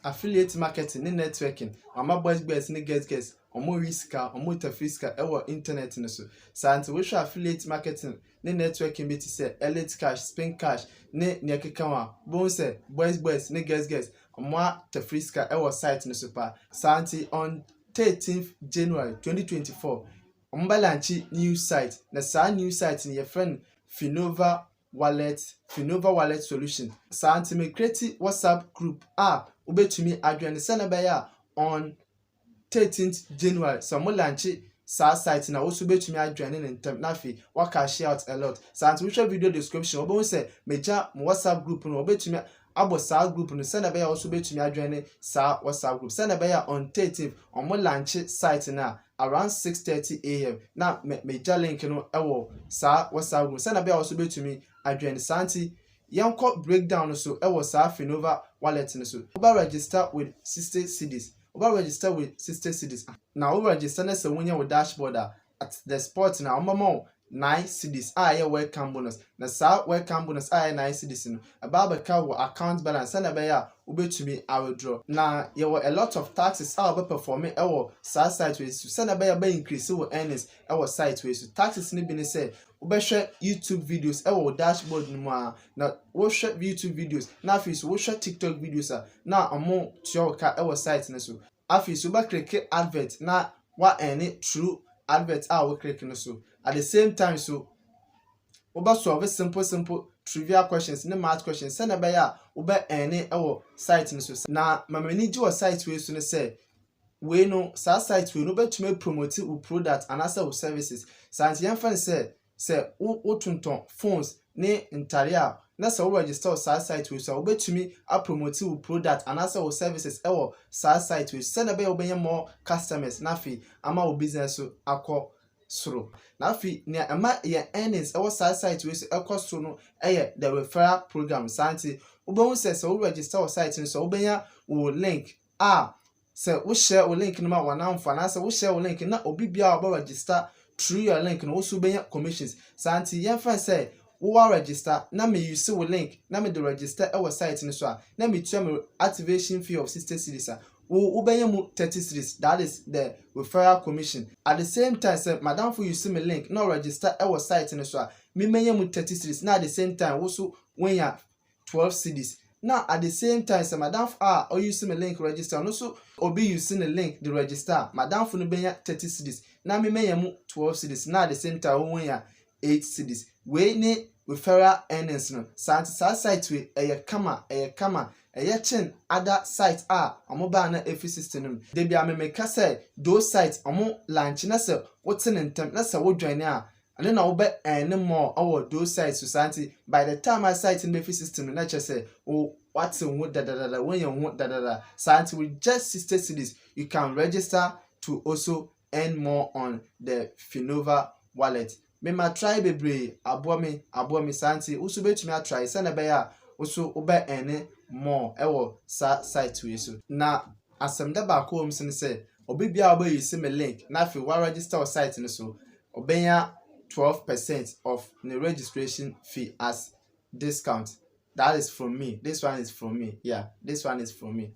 affiliate marketing ne networking ama boys ne girls omo riska omo tafiska ewo internet ne so santi we hwe affiliate marketing ne networking be ti say elite cash spincash ne nekeka wa bon say boys ne girls omo tafiska ewo site ne so pa santi on 13th January 2024 omo launch new site na sa new site ne your friend Finova wallet solution santi me create WhatsApp group ubetumi adwene senabaya on 13th January some launch sa site na also betumi adwene ne ntem na fi wa cashout a lot santi which video description obo say meja WhatsApp group no obetumi abo sa group no senabaya also betumi adwene sa WhatsApp group senabaya on 13th omo launch site na around 6:30 a.m. na meja link no ewo sa WhatsApp group senabaya also betumi adwene santi yanko breakdown so ewo sa Finova wallet no so oba register with 60 cedis now over register na se wonya with dashboard at the spot na omamo 9 cedis ya welcome bonus na sa welcome bonus ya 9 cedis no ababa ka wo account balance na be ya obetumi withdraw na ye a lot of taxes obe perform ewo sa site we so na be ya ba increase wo earnings ewo site we so taxes ni bi ni say obehwe YouTube videos ewo dashboard no ma na wo hwe YouTube videos na afis wo hwe TikTok videos na omo tioka ewo site ne so afis wo ba click advert na wa any true advert wo click no so at the same time so oba solve simple trivia questions ne math questions na be ya oba any ewo site no so na mamani ji wo site we so ne say we no sa site we no betumi promote wo product and also services santi yan fan say wo tonton phones ne ntare na so register sa site we so obetumi a promote wo product and also services ewo sa site we say na be obenya more customers na fi ama wo business so akọ soro na fi ne ama ye earnings ewo sa site we so akọ soro no the referral program santi obon say so register wo site so obenya wo link say wo share wo link no ma wana mfa na say wo share wo link na obi bia oba register through your link no also benya commissions santi yen fan say wo register na me use wo link na me the register our site no so na me tua me activation fee of 60 cedis wo benya mu 30 cedis that is the referral commission at the same time say madam for use me link na register our site no so me menya mu 30 cedis na at the same time wo so when ya 12 cedis now at the same time say madam or use me link register no so obi using the link the register madam for no benya 30 cedis na me menya mu 12 cedis na at the same time when ya 8 cedis we ne referral earnings no santi sa site we kama chin other sites omoba na efi system no de bia me ka say those sites omo launch na say wotin ntem na say wo join and then wo be earn more our those sites so santi by the time I site in the system na che say what's in what when you want santi with just 60 cedis you can register to also earn more on the Finova wallet. Me ma try bebre abo me santi usu betumi try say na be ya usu oba earn more ewo sa site we so na asem da ba ko msin say obi bia oba use me link na fi wa register o site no so obenya 12% of the registration fee as discount. That is from me. This one is from me. Yeah, this one is from me.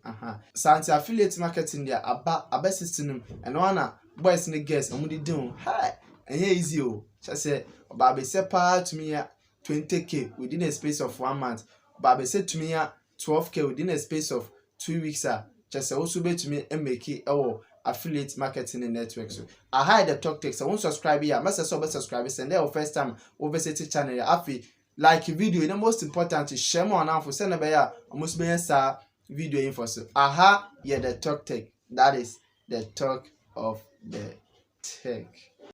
Santi affiliate marketing there aba system and one boys and girls amudi do. Hi, and here is you. Just say Babe said pa to me 20k within a space of 1 month. Babe said to me 12k within a space of 2 weeks. Just also be to me and make it affiliate marketing network. So I hide the talk text. I won't subscribe here. Must subscribe and there first time over the channel. Afi like video. The most important is share more now for send a almost be a video info. So the talk tech. That is the talk of the tech.